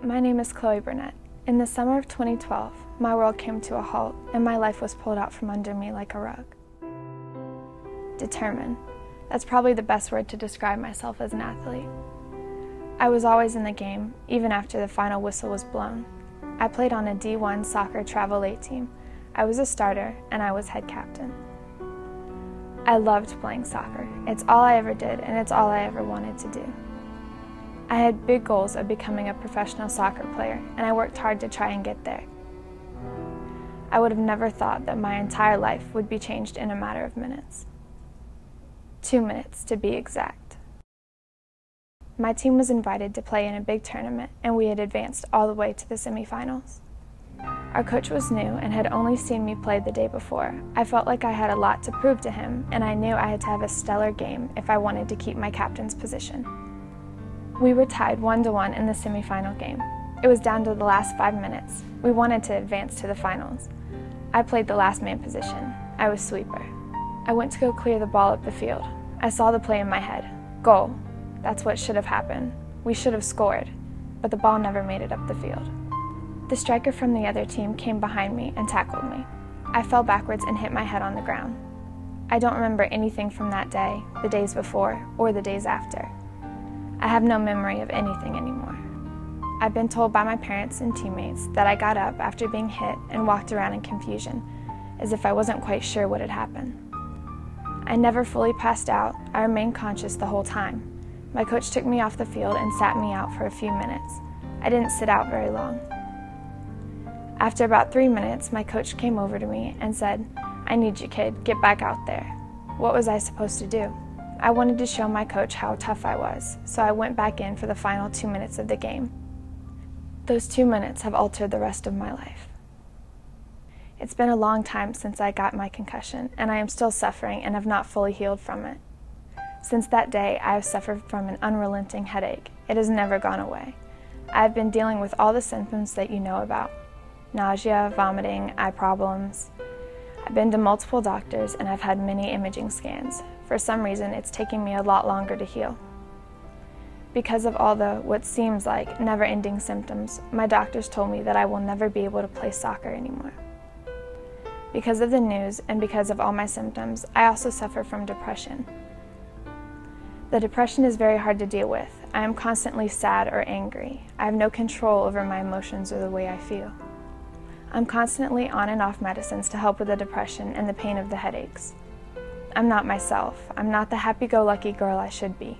My name is Chloe Burnett. In the summer of 2012, my world came to a halt and my life was pulled out from under me like a rug. Determined. That's probably the best word to describe myself as an athlete. I was always in the game, even after the final whistle was blown. I played on a D1 soccer travel A team. I was a starter and I was head captain. I loved playing soccer. It's all I ever did and it's all I ever wanted to do. I had big goals of becoming a professional soccer player, and I worked hard to try and get there. I would have never thought that my entire life would be changed in a matter of minutes. 2 minutes, to be exact. My team was invited to play in a big tournament, and we had advanced all the way to the semifinals. Our coach was new and had only seen me play the day before. I felt like I had a lot to prove to him, and I knew I had to have a stellar game if I wanted to keep my captain's position. We were tied 1-1 in the semifinal game. It was down to the last 5 minutes. We wanted to advance to the finals. I played the last man position. I was sweeper. I went to go clear the ball up the field. I saw the play in my head. Goal. That's what should have happened. We should have scored, but the ball never made it up the field. The striker from the other team came behind me and tackled me. I fell backwards and hit my head on the ground. I don't remember anything from that day, the days before, or the days after. I have no memory of anything anymore. I've been told by my parents and teammates that I got up after being hit and walked around in confusion, as if I wasn't quite sure what had happened. I never fully passed out. I remained conscious the whole time. My coach took me off the field and sat me out for a few minutes. I didn't sit out very long. After about 3 minutes, my coach came over to me and said, "I need you, kid. Get back out there." What was I supposed to do? I wanted to show my coach how tough I was, so I went back in for the final 2 minutes of the game. Those 2 minutes have altered the rest of my life. It's been a long time since I got my concussion, and I am still suffering and have not fully healed from it. Since that day, I have suffered from an unrelenting headache. It has never gone away. I have been dealing with all the symptoms that you know about: nausea, vomiting, eye problems. I've been to multiple doctors and I've had many imaging scans. For some reason, it's taking me a lot longer to heal. Because of all the, what seems like, never-ending symptoms, my doctors told me that I will never be able to play soccer anymore. Because of the news and because of all my symptoms, I also suffer from depression. The depression is very hard to deal with. I am constantly sad or angry. I have no control over my emotions or the way I feel. I'm constantly on and off medicines to help with the depression and the pain of the headaches. I'm not myself. I'm not the happy-go-lucky girl I should be.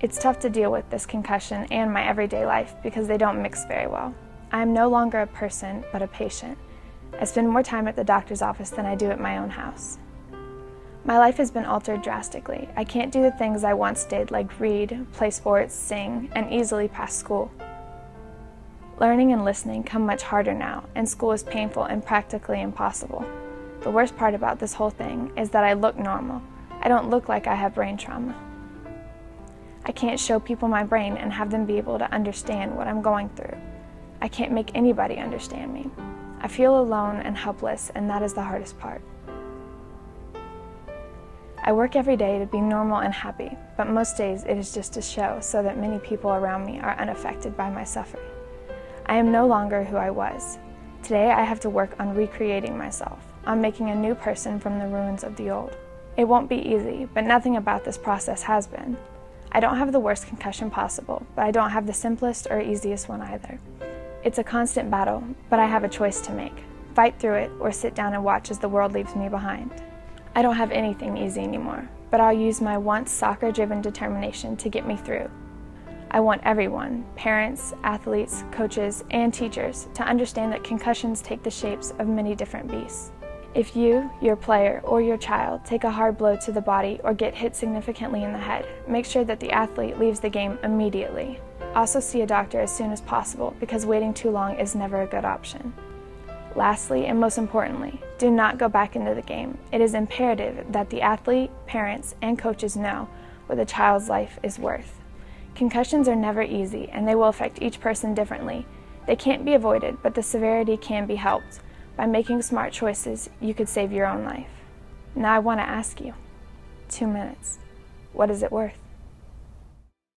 It's tough to deal with this concussion and my everyday life because they don't mix very well. I am no longer a person, but a patient. I spend more time at the doctor's office than I do at my own house. My life has been altered drastically. I can't do the things I once did, like read, play sports, sing, and easily pass school. Learning and listening come much harder now, and school is painful and practically impossible. The worst part about this whole thing is that I look normal. I don't look like I have brain trauma. I can't show people my brain and have them be able to understand what I'm going through. I can't make anybody understand me. I feel alone and helpless, and that is the hardest part. I work every day to be normal and happy, but most days it is just a show so that many people around me are unaffected by my suffering. I am no longer who I was. Today I have to work on recreating myself, on making a new person from the ruins of the old. It won't be easy, but nothing about this process has been. I don't have the worst concussion possible, but I don't have the simplest or easiest one either. It's a constant battle, but I have a choice to make: fight through it or sit down and watch as the world leaves me behind. I don't have anything easy anymore, but I'll use my once soccer-driven determination to get me through. I want everyone, parents, athletes, coaches, and teachers, to understand that concussions take the shapes of many different beasts. If you, your player, or your child take a hard blow to the body or get hit significantly in the head, make sure that the athlete leaves the game immediately. Also see a doctor as soon as possible because waiting too long is never a good option. Lastly, and most importantly, do not go back into the game. It is imperative that the athlete, parents, and coaches know what the child's life is worth. Concussions are never easy, and they will affect each person differently. They can't be avoided, but the severity can be helped. By making smart choices, you could save your own life. Now I want to ask you, 2 minutes, what is it worth?